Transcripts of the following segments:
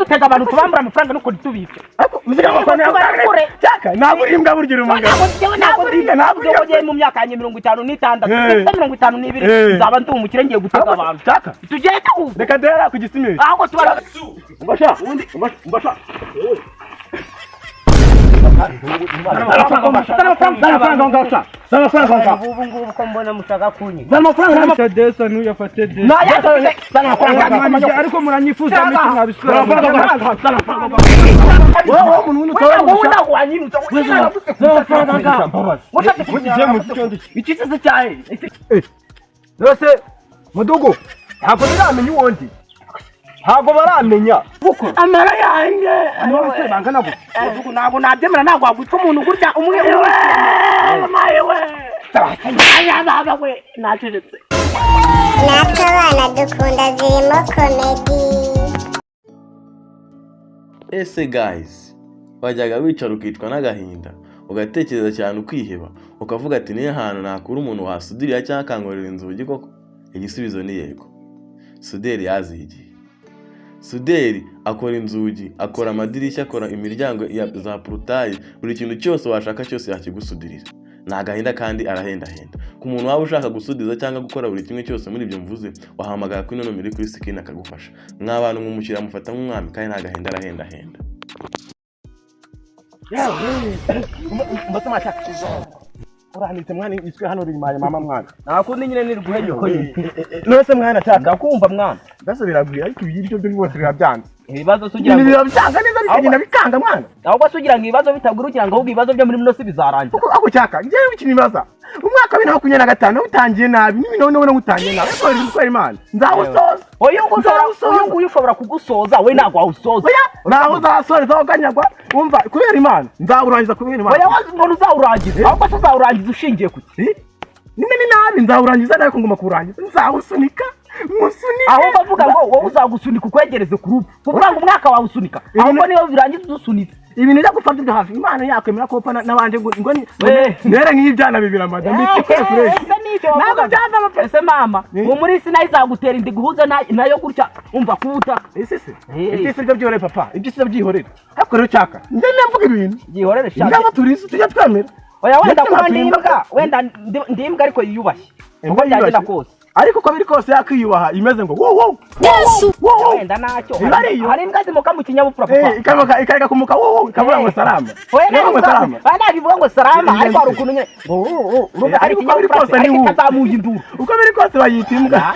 dutega abantu tubambura amafaranga nuko ditubike ariko muzika amafaranga yakure cyaka ntabwo imbwa burgira umugabo ntabwo ugiye mu myaka ya 56 52 nzaba ndi umukire ngiye gutega abantu cyaka tugiye ku reka dera ku gisimiri ahubwo tubara mbasha ubu ko mbona mushaka kunyi amafaranga desa n'uyafate desa ariko muranyifuza miti mwabisukura wowe umuntu utabona wanyinutse ikitse cyahe rose mudugu ntabwo biramenya uwundi ntabwo baramenya kuko amara yanjye nose bangana gute mudugu ntabwo nabyemera ntabwo wagutwa umuntu gurya umwe maye we baba we nacecetse natwe abana dukunda Zirimo comedy. Ese guys wajyaga wicara ukicwa n'agahinda ugatekereza cyane ukiheba ukavuga ati niye hantu nakura umuntu wasudiriya cyangwa akankorera inzugi koko? Igisubizo ni yego. Suderi yazigiye. Suderi akora inzugi, akora amadirishya, akora imiryango za porutayi, buri kintu cyose washaka cyose yakigusudirira. Nagahinda kandi arahendahenda. Ku muntu waba ushaka gusudiza cyangwa gukora buri kimwe cyose muri ibyo mvuze, wahamagara kuri nomero iri kuri screen akagufasha. Mw'abantu mumukira mufata nk'umwami kandi nagahinda arahendahenda. mbasoma cyaka uranitse mwana iswe hano uri mama mwana nakundi nyine niriguhenyo nose mwana cyaka ndakumva mwana base biraguye ariko ibyo byo bose birabyanze ibibazo sugira ngo birabyanga neza bikagenda bikanga mwana ahubwo sugira ngo ibibazo bitagurukira ngo ahubwo ibibazo byo muri mnosi bizarangira ako cyaka ngiye bikinibaza umwaka wa 2025 utangiye nabi none utangiye nabi ko uri gukora imana nzawusoza uyu ushobora kugusoza we nagwa awusoza naho uzasoza ukanyagwa umva kubera imana nzawurangiza kubera imana oya wazi uzawurangiza ahubwo se uzawurangiza ushingiye kuki nime ni nabi nzawurangiza ariko ngoma kurangiza nzawusunika musunika aho bavuga ngo wowe uzagusunika ukwegereze ku rupfu kuvuga ngo umwaka wawe usunika ahubwo niyo birangiza usunitse ibintu byo gufata byo hafi imana yakwemera ko upfa nabanje ngo nere nk'ibyana bibira madame fresh ntabwo byava amapese mama ngo muri isi nayo izagutera indi guhuza nayo gutya umva kubutaka ese byo byihorere papa ibyo byihorere ariko rero cyaka nde mvuga ibintu byihorere cyane ndaba turizi tujya twemera oya wenda kuba ndimbwa ariko yiyubashye uko byagenda kose ariko ko biri kose yakiyubaha imeze ngo wenda nacyo hari imbwa zimuka mu kinyabupfura papa ikareka kumuka ikavuga ngo salama nabivuga ngo salama ariko hari ukuntu nyine ariko ko biri kose ni kazamuye induru uko biri kose bayita imbwa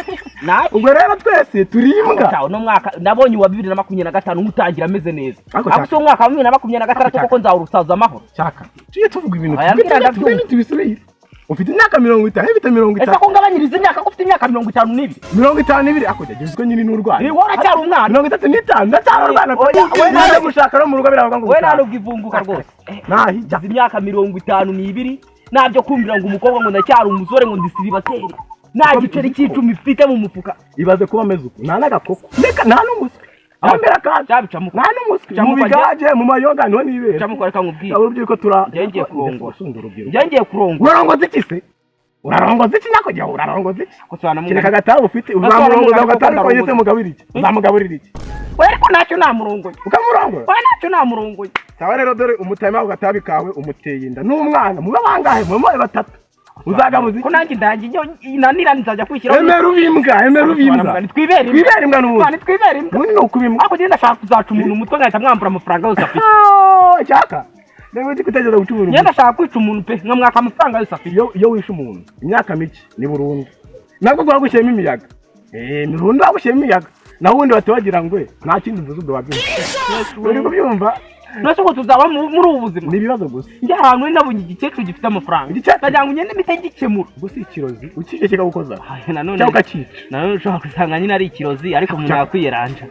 ubwo rero twese turi imbwa no mwaka nabonye wa 2025 utangira ameze neza ako so umwaka wa 2026 kuko nzawurusaza amahoro cyaka tuye tuvuga ibintu tubisubire ufite imyaka 50 hefite 50 ese ko ngabanyiriza imyaka ko ufite imyaka 52 ako jagezwe nyine n'urwana ni wora cyari umwana 35 ndacyari urwana we naje gushaka no mu rugo biravuga ngo we nano bwivunguka rwose nahi imyaka 52 nabyo kumvira ngo umukobwa ngo ndacyari umusore ngo ndisiribateri nta giceri cy'icumi mfite mu mufuka ibaze kuba ameze uko nta n'agakoko nta n'umuswe ambera kandi cyabicamuka nta n'umuswe mu bigaje mu mayoga no nibere cyamuka reka nkubwira urubyiruko ngiye kurongora ngiye kurongora urarongoza iki se urarongoza iki nyako jya urarongoza iki kusana mu kireka gatabo ufite uzamurongoza ugatari ko yese mugaburike uzamugaburira iki we ariko ntacyo namurongoye ukamurongora we ntacyo namurongoye sawa rero dore umutema ugatabi kawe umuteye inda n'umwana muba bangahe mu batatu uzagabuzi ko nanjye ndangi nanira nzajya kwishyira emera ubimbwa twibere imbwa n'ubundi twibere imbwa no kubimwa ako genda shaka kuzaca umuntu umutwe ngahita mwambura amafaranga yose afite cyaka Nego ndikutegeza gucumura. Yenda shaka kwica umuntu pe nkamwaka amafaranga yose afite. Iyo wishe umuntu imyaka mike ni burundu. Nabwo gwagushyemo imiyaga. Ni burundu bagushyemo imiyaga. Naho ubundi batabagira ngwe nta kindi mvuze ubwabyo. Uri kubyumva? Nase ko tuzaba muri ubu buzima. Ni ibibazo gusa. Njya ahantu nabonye igikecuru gifite amafaranga. Ndagira ngo nyene mitagikemura. Gusa ikirozi ukije kikagukoza. Nanone cyangwa ukakica. Nanone ushaka kusanga nyine ari ikirozi ariko umuntu yakwiyeranja.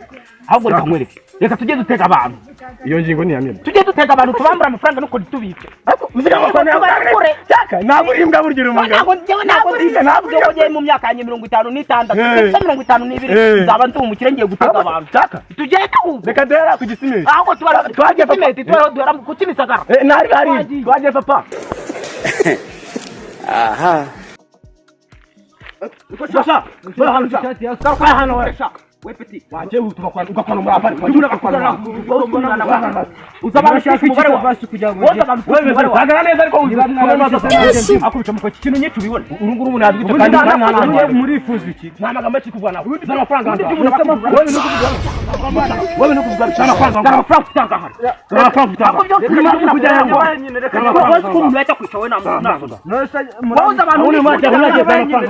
Ahubwo reka nkwereke. Reka tujye dutega abantu. Iyo ngingo ni yamye. Tujye dutega abantu tubambura amafaranga nuko ditubike. Ariko muzika amafaranga yakure. Cyaka ntabwo imbwa burgira umugabo. Ntabwo ngiye mu myaka ya 56 52 nzaba ndi umukire ngiye gutega abantu. Cyaka. Tujye tu. Reka dera ku gisimenti. Ahubwo twagiye gisimenti twara ku kimisagara. Nari hari. Twagiye papa. Aha. Sasa, hano. we peti waje ugakwana muri afari uzabashaka umubare wa basi kugira ngo wewe bagara neza ariko akubica mu koki kintu nyinshi ubibona urunguru umuntu yazwite kandi muri fuzi iki nta magambo ki kuvana z'amafaranga wewe no kuvuga cyane amafaranga utanga hano wazi ko umuntu yajya kwica we namunavuga wowe abantu uri maje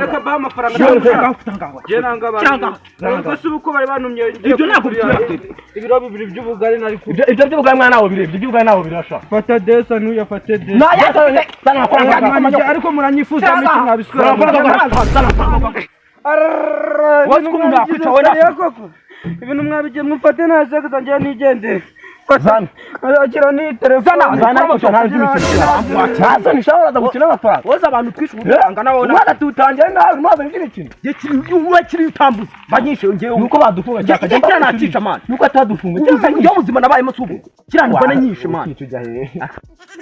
reka ba amafaranga je nanga abantu bose uko bari bantumye ibyo nako ibiro bibiri by'ubugari nari ibyo by'ubugari mwana nawo birebye by'ubugari nawo birasha fata desa nuya fate desa na ya amafaranga ariko muranyifuza miki mwabisura wazi ko umuntu yakwica we navuga ibintu mwabigiye mufate nase kuzangira nigende zana akira ni telefone zana ko nta nzimikira ni shawara za gukina amafaranga woza abantu twishe ubutanga nawo umwana tutangiye nawe maze ngire ikintu yakiri utambuza banyishe ngewe nuko badufunga cyaka kira nacica man nuko atadufunga yo muzima nabayemo subu kira ndibona nyishe man icyo jahe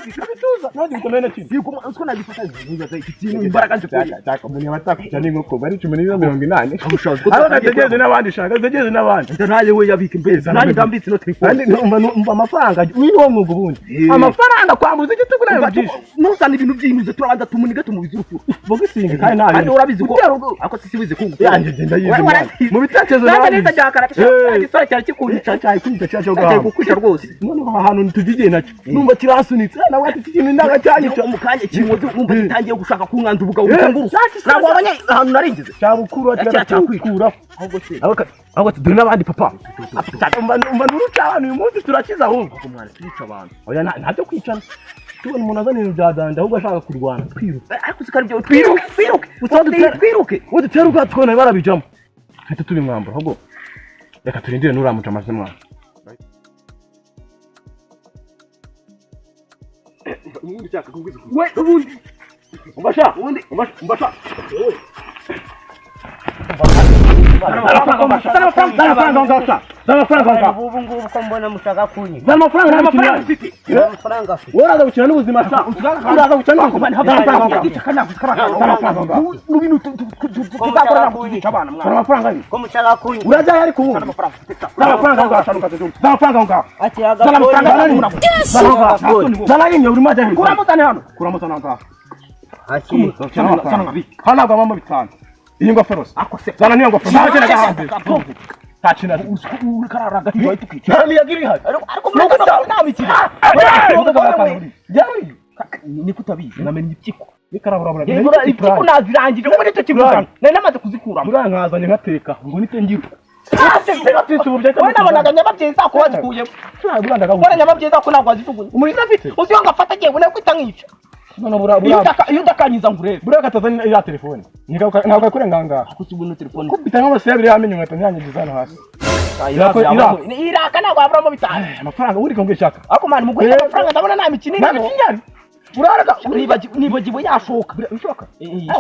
bituza nadi ukomene kintu yuko usko nagifata nziza iki kintu imbaraga nje kuri cyaka umuntu yabatakuje n'inkoko bari 10:80 aro nategeze n'abandi shaka nategeze n'abandi ndaje we yabika imbeza nani ndambitse no telefone umva amafaranga niwo mwugo bundi amafaranga kwambuza igitugu nayo byinshi nuzana ibintu by'inuze turabanza tumuniga tumubiza urupfu bogisinga kandi nabi kandi urabizi ko ako sisi wize kungu yanje genda yize mu bitakezo nawe neza cyakara gisore cyari kikunica cyari kunita cyaje cyari kukwisha rwose none ahantu tugiye nacyo numva kirasunitse nawe ati ikintu ndaga cyanyica umukanye kimoze numva gitangiye gushaka kunkanda ubuga ubutanguru ntabwo abanye ahantu naringize cyabukuru ati cyakura ahubwo se ahubwo tuduri n'abandi papa umva nuruca abantu uyu munsi turakiza ahubwo umwana twica abantu oya ntabyo kwicana tubona umuntu azana ibintu bya danda ahubwo ashaka kurwana twiruka ariko sikari byo twiruke uduteruka twone barabijamo twite turi mwamba ahubwo reka turindire nuramuca amaze mwana ubundi cyaka kubwiza we ubundi umbasha Zamafaranga ubu ngubu ko mbona mushaka kunyi zamafaranga ufite waraza gukina n'ubuzima sha uraza gukina zamafaranga ko mushaka kunyi uraza yari kubu zamafaranga zana yinyo uri maje kuramutane hano kuramutana ngaho aki hana gwa mama bitanu iyi ngofero akose zana niyo ngofero naje nagahanze tachina ukararaga tukwica nani yagiri hayi ariko ntabikira jari ni kutabizi namenye ipyiko bikarabura ipyiko nazirangije muri cyo kibuzana nari namaze kuzikuramo burankazanye ngateka ngo nite ngipo nabonaga nyababyeyi zako wazikuyemo ubona nyababyeyi zako ntabwo wazituguye umuriro afite uzi ngo afata agiye ubona kwita nkica iyo udakanyiza ngo urebe buriya katazanye ya telefone ntabwo akure nganga kusubuno telefone kubita nk'abase yabiri yamenye inkweto nyanyigiza hano hasi iraka ntabwo waburamo bitanu amafaranga uri ko ngishaka ariko mani muguhe amafaranga ndabona nta mikino nta mikinyari uraraga nibagiwe yashoka bishoka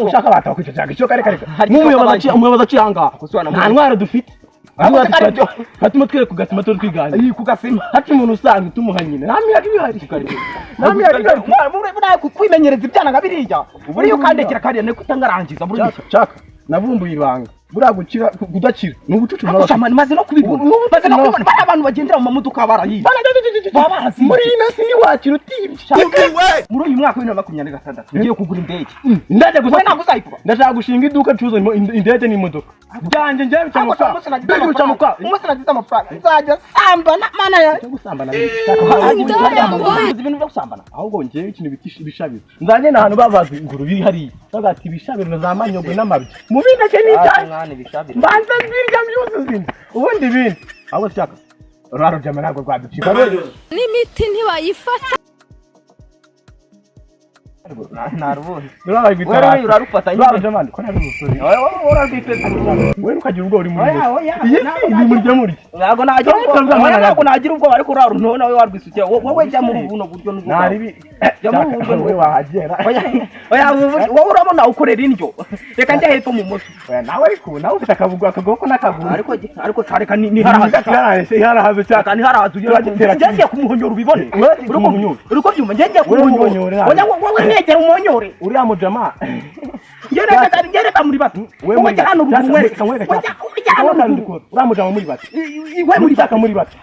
ushaka batakwica cyangwa ishoka reka umuyobozi aciye ahangaha nta ntwaro dufite hatuma twere ku gasima turi twiganye iyi ku gasima hati umuntu usanga tumuha nyine nta miyaga ibihari kwimenyereza ibyana nka biriya buriya ukandekera kariya niko utangarangiza buriya cyaka navumbuye ibanga buriya gukira kudakira ni ubucucu n'abashamani maze no kubibona bari abantu bagendera mu mamodoka barayiye muri ino si ni wakira utibye muri uyu mwaka wa 2026 ugiye kugura indege ndaje gusa ntabwo uzayikura ndashaka gushinga iduka cuza indege n'imodoka byanje njye cyangwa umunsi nagize amafaranga nzajya sambana mana ya gusambana ibintu byo gusambana ahubwo njye ikintu bitisha bishabira nzanye nahantu babaza inguru biri hari bagati bishabira za manyogwe n'amabyi mu bindake n'icyayi mbanza mbirya byose zindi ubundi bindi ahubwo cyaka raro jama ntabwo rwaducika n'imiti ntibayifata narubonye wewe urarufata raro jama ko nari musuri wewe ukagira ubwo uri muri iyi muri muri ntabwo nagira ubwo ariko raro none nawe warwisukira wowe jya muri ubuno buryo n'ubwo naribi jya muri ubuno wewe wahagera wowe urabona ukorera indyo reka njya hepfo mu muso nawe ariko nawe ufite akavugo akagoko n'akaguru ariko tareka ni harahaze cyaka ni harahaze njye kumuhonyora ubibone uriko byuma njye kumuhonyora wowe ndekera umonyore uriya mujama Gereka muri bato we hano ruguru wereka uriya mujama muri bato we muri cyaka muri bato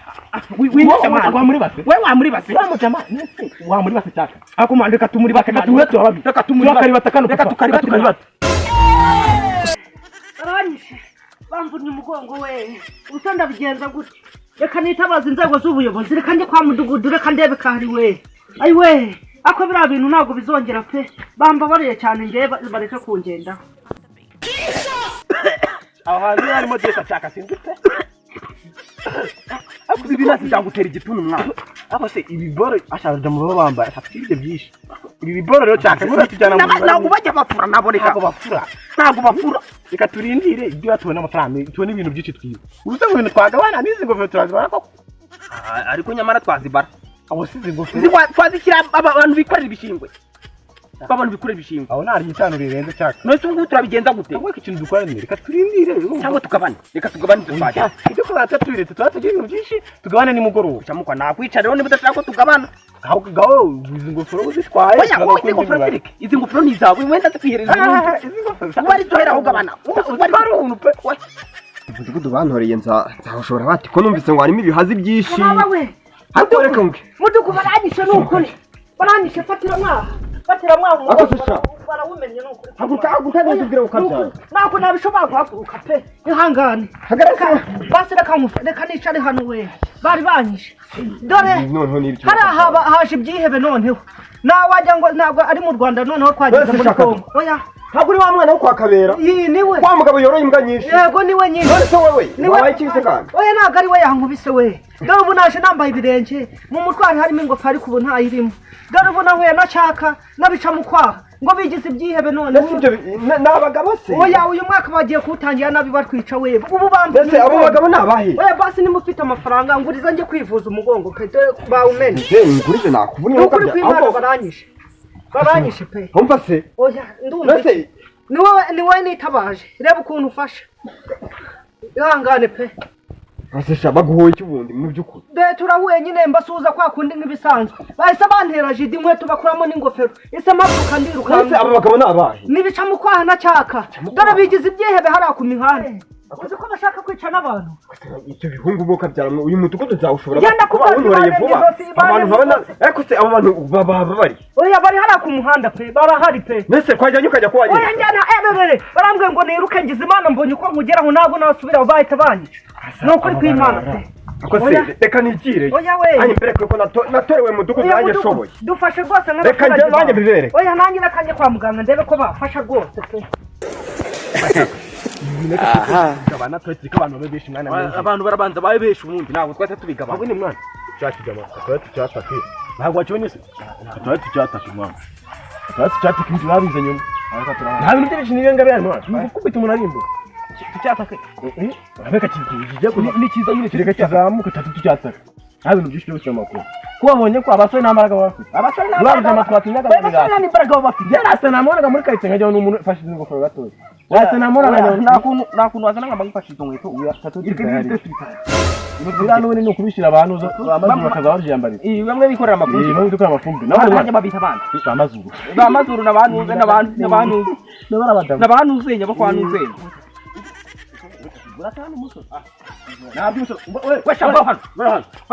wa muri bato we wa muri bato uriya mujama wa muri bato cyaka akomanda reka tumuri bato reka tumuri bato aranyishe bamvunye umugongo we ubusa ndabigenza gute reka nitabaza inzego z'ubuyobozi reka njye kwa mudugudu reka ndebe kahari we ayi we ako biriya bintu ntabwo bizongera pe bambabariye cyane ngewe bareke kungenda aho hantu harimo desa cyaka sinzi pe akuzi binasi cyangutera igituntu mwana abo se ibiboro ashaje mu baba bambaye afite byinshi ibi biboro rero cyaka tujyana mu ntabwo bajya bafura naboneka ntabwo bafura reka turindire ibyo batubona amafaranga tubone ibintu byinshi twiba ubuze ngo ibintu twagabana n'izi ngofero turazibara koko ariko nyamara twazibara abo sizi ingofero twazishyira abantu bikorera ibishingwe abantu bikorera ibishingwe aho nari gitano rirenze cyaka none ngo turabigenza gute ahubwo ikintu dukora ni reka turindire cyangwa tukabana reka tugabane tutwaje ibyo ko batatubire tutatugira ibintu byinshi tugabane nimugoroba cyamukwa nakwicara rero niba udashaka ko tugabana ahubwo izi ngofero uzitwaye izi ngofero zirike izi ngofero ni izawe wenda zikwihereza izi ngofero wari duhera aho ugabana wari umuntu pe mudugudu bantoreye nzahashobora bati ko numvise ngo harimo ibihazi byinshi we ariko reka ngwe mudugudu baranyishe n'ukuri baranyishe fatira mwaha barawumenye n'ukuri haguruka neza ubwire ukabyara ntabwo nabishobora guhaguruka pe ihangane basi reka nicare hano we bari banyishe dore hari haje ibyihebe noneho nawajya ngo ntabwo ari mu Rwanda noneho twageze muri Kongo oya ntabwo uri wa mwana wo kwa Kabera iyi niwe wa mugabo yoroye imbwa nyinshi yego niwe nyine none se wewe wabaye ikibise kandi oya ntabwo ari we yankubise we dore ubu naje nambaye ibirenge mu mutwaro harimo ingofero ariko ubu ntayirimo dore ubu nahuye na cyaka nabica mu kwaha ngo bigize ibyihebe none n'abagabo se oya uyu mwaka bagiye kuwutangira nabi batwica we ubu bambaye ese abo bagabo nabahe oya basi nimufite amafaranga nguriza njye kwivuza umugongo pe bawumenye ngurize nakuvunye ukuri kw'Imana baranyishe pe umva se oya ndumva ni wowe nitabaje reba ukuntu ufashe ihangane pe asesha baguhoye iki ubundi mu by'ukuri turahuye nyine mbasuhuza kwa kundi nk'ibisanzwe bahise bantera jidi inkweto bakuramo n'ingofero ese mpaguruka ndiruka ese abo bagabo nabahe nibica mu kwaha na cyaka dore bigize ibyihebe hariya ku mihanda uzi ko bashaka kwica n'abantu icyo bihungu bwo kabyara uyu mudugudu nzawushobora kuba untoreye vuba abantu nkabona ariko se abo bantu baba bari oya bari hariya ku muhanda pe barahari pe mbese twajyanye ukajya kuwagera oya njyana barambwiye ngo niruke ngize Imana mbonye uko nkugeraho ntabwo nasubira bahita banyica ni ukuri kw'Imana pe ako se reka nigire oya we anye mbere ko natorewe mudugudu nanjye shoboye dufashe rwose reka njye nanjye bibere oya nanjye nakanye kwa muganga ndebe ko bafasha rwose pe abana twetse abantu babesha mwana abantu barabanza babesha ubundi ntabwo twese tubigaba ubu ni mwana cyakijama cyatake ntabwo wacibonye se cyatake mwana cyatake inzu babize nyuma nta bintu byinshi nirenga bya mwana gukubita umuntu arimbo cyatake abeka kizije ni kiza nyine kireka kizamuka cyatake nta bintu byinshi byo cyamakuru kubabonye ko abasore n'ambaraga bafite abasore n'ambaraga twatunyaga bafite yarasa namonaga muri karitsiye nkajya n'umuntu ufashe ingofero gatoya wase namonaga nta kuntu wazana nkamba ngifashe izo nkweto birano we ni ukubishira abantu zo amazuru bakaza baryambarira bamwe bikorera amafumbire bamwe dukora amafumbire n'abandi babita abandi amazuru n'abantu uzenya bakwanuzenya uratana umusoro nabyo we shamba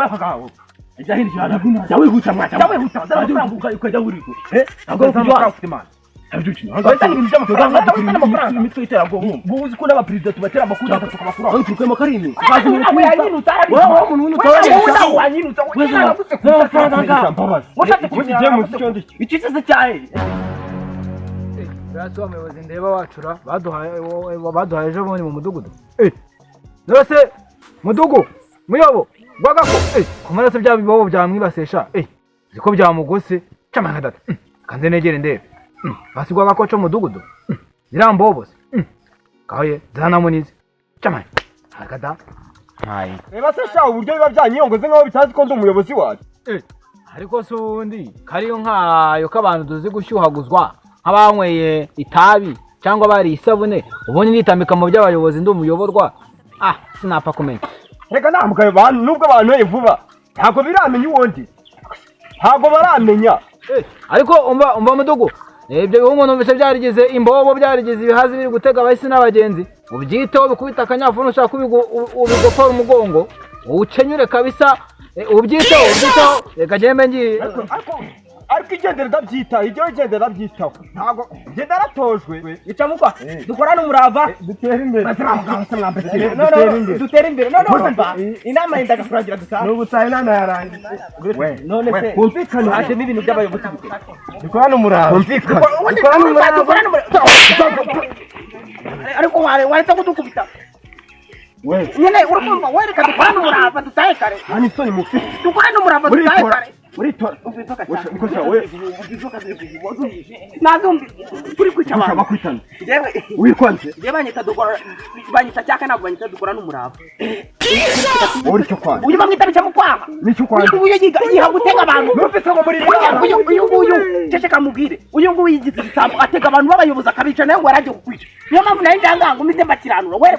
hano ijahiri cyane yawe huta mwacha yawe huta ndavuga ukajya uriko ntabwo ufite man abyuki imitwe itera ngo buzi ko n'aba president tubatera amakuru tukamakuru aho turukwe makarini bazi mu kwita wowe umuntu utoresha wanyinutsa mujye mu cyondi ikitse cyaye Rasi abayobozi ndeba wacura baduhaye ejo bundi mu mudugudu nose mudugu muyobo gwagako kumara se bya bibobo byamwibasesha ziko byamugose camanga data kanze negere ndebe basigwa gakoco mudugudu zirambobose kaye zanamunize camanga hakada hayi basesha uburyo biba byanyiyongoze nkaho bitazi ko ndi umuyobozi wacu ariko se ubundi kariyo nkayo k'abantu tuzi gushyuhaguzwa nk'abanyweye itabi cyangwa bari isabune ubundi nitambika mu by'abayobozi ndi umuyoborwa sinapfa kumenya reka namukaye bantu nubwo abantu vuba ntabwo biramenya uwundi ntabwo baramenya ariko umva mudugu ibyo umuntu mbese byarigeze imbobo byarigeze ibihazi biri gutega abahisi n'abagenzi ubyiteho bikubita akanyafuni ushaka ubigopora umugongo uwucenyure kabisa ubyiteho reka njyembe ngiye ariko igendera ndabyitaho ntabwo ngenda aratojwe icamukwa dukorana umurava dutera imbere dutera imbere none mva inama yendaga kurangira dutaha n'ubutaha inama yarangiye none se kumvikana hashemo ibintu by'abayobozi dukorana umurava ariko waretse kudukubita nyine urakumva wereka dukorana umurava dutahe kare hani soni mufite dukorana umurava dutahe kare uritora nazumbi kuri kwica abantu bakwitana jewe wikwanze je banyita cyaka ntabwo banyita dukora n'umurava uri cyo kwanze uyu bamwita bica mu kwaha nicyo kwanze uyu yiha gutega abantu numvise ngo muri uyu cece kamubwire uyu nguyu yigize ibisambo atega abantu b'abayobozi akabica nayo ngo araje kukwica niyo mpamvu nari ndanganga umite mbakiranura were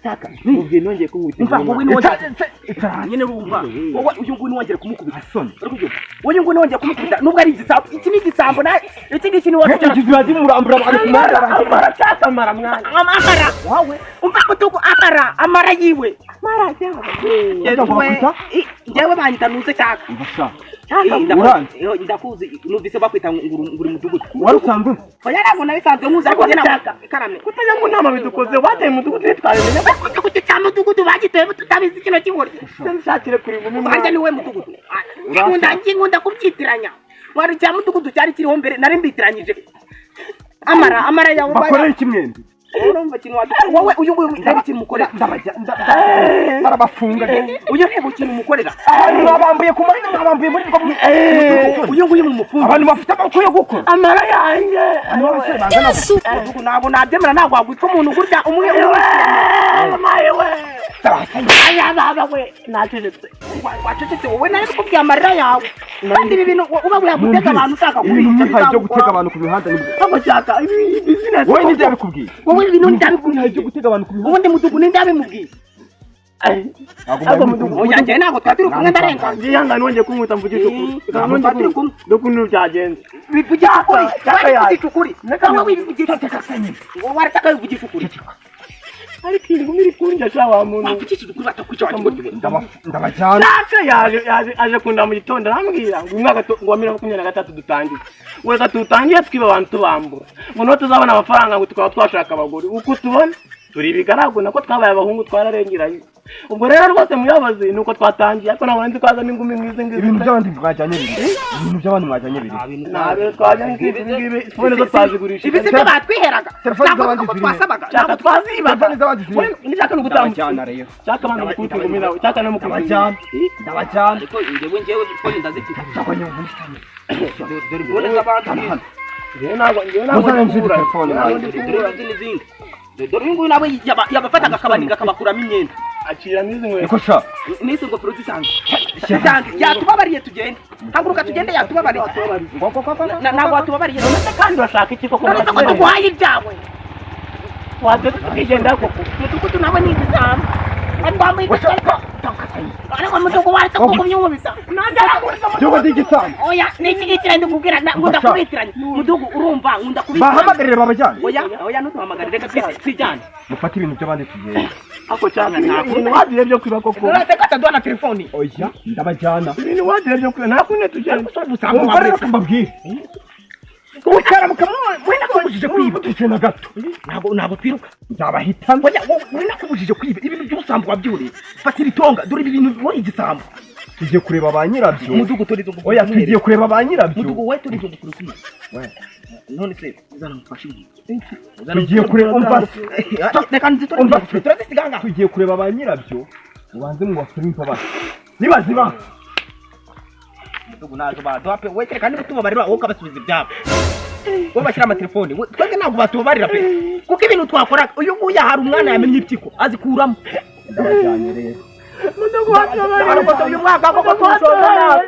cyaka ubwiye nongeye kumwita umva ngo wino nyine urumva uyu nguyu nongeye kumukubita soni uyu nguyu nongeye kumukubita nubwo ari igisambo iki ni igisambo na iki ngiki ni wacu kiziba zimurambura ari kumara cyaka mara mwana amara wawe umva kutuko amara yiwe mara cyangwa jewe banyita nuze cyaka ndakuzi numvise bakwita nguri mudugudu wari usanzwe oya ntabwo nabisanzwe nkuzi ariko njye karame kutajya mu nama bidukoze wateye mudugudu twabimenya mudugudu cya mudugudu bagiteye tutabizi kino kigori nshakire kuri bumwe wanjye niwe mudugudu nkunda kubyitiranya wari cya mudugudu cyari kiriho mbere nari mbitiranyije amara yawe bakoreye kimwembi urumva kintu wowe uyu nguyu ndari kintu mukorera barabafunga uyu ntego kintu mukorera mwabambuye ku mahina mwabambuye muri bwo uyu nguyu mu mufungo abantu bafite amaboko yo gukora amara yanjye ntabwo nabyemera ntabwo wagwita umuntu gutya umwe amaye we aya baba we nacecetse wacecetse wowe nari kubwiye amarira yawe kandi ibi bintu uba uyagutega abantu ushaka kubica byo gutega abantu ku mihanda ntabwo cyaka business wowe ninde yabikubwiye wowe ibintu ndabikubwiye byo gutega abantu ku mihanda ubundi mudugu ninde yabimubwiye oya njye ntabwo tuba turi kumwe ndarenga yihangane wongeye kumwita mvugisha ukuri n'ukuntu byagenze bivugisha ukuri bivugisha ukuri nawe wivugisha ngo warataka wivugisha ukuri ariko ingumi iri kunjya sha wa muntu bavugisha ukuri batakwica wakigotiwe ndabajyana aje kunda mu gitondo arambwira ngo umwaka wa 2023 dutangiye wega tutangiye twiba abantu tubambura ngo no tuzabona amafaranga ngo tukaba twashaka abagore uko tubona turi bigarago nako twabaye abahungu twararengeranye ubwo rero rwose muyobozi nuko twatangiye ariko nabona ndi kwaza n'ingumi mwize ngize ibintu by'abandi mwajyanye biri nabe twajyanye ngibi twone zo twazigurisha ibi sibyo batwiheraga ntabwo twasabaga ntabwo twaziba nishaka no gutambana rero cyaka abantu mukubita ingumi nawe cyaka no mukubita ndabajyana ariko njyewe twone ndazifite cyakanye mu mustani dore bone z'abantu ngiye telefone dore nguyu nawe yabafataga akabaninga akabakuramo imyenda akira nizi nkwe eko sha nizi ngofero zisanzwe yatubabariye tugende haguruka tugende yatubabariye ntabwo watubabariye kandi bashaka iki koko tuguhaye ibyawe waje tugenda koko mudugudu nawe ni igisambo twambaye ariko mudugudu waratse kuko myumvisa cyo ndigisambo oya niki gikirende kubwira ngo ndakubitiranye mudugudu urumva ngunda kubitiranye bahamagarira babajyana oya ntuhamagarire reka twijyane mufata ibintu by'abandi tugende ako cyane ibintu wagiye byo kwiba koko uretse kataduha na telefoni oya ndabajyana ibintu wagiye byo kwiba ntakunde tugende mbabwire Ukara mukamwe wenda kubujije kwiba tujena gato ntabwo twiruka nzabahitana wenda kubujije kwiba ibintu by'ubusambo wabyuriye fatira itonga dore ibintu wari igisambo tugiye kureba ba nyirabyo mudugu turizo oya tugiye kureba ba nyirabyo mudugu we turizo gukurikira none se uzana mufashe tugiye kureba umva reka nzitore umva turazisiganga tugiye kureba ba nyirabyo ubanze mu basuri impabara nibaziba mudugu nazo badope we kandi tubabarira wowe kabasubiza ibyabo wowe bashyira amatelefone twebwe ntabwo batubabarira pe kuko ibintu twakora uyu nguyu hari umwana yamenye iptiko azikuramo ndabajyanye rero mudugu wacu uyu mwaka koko twatwara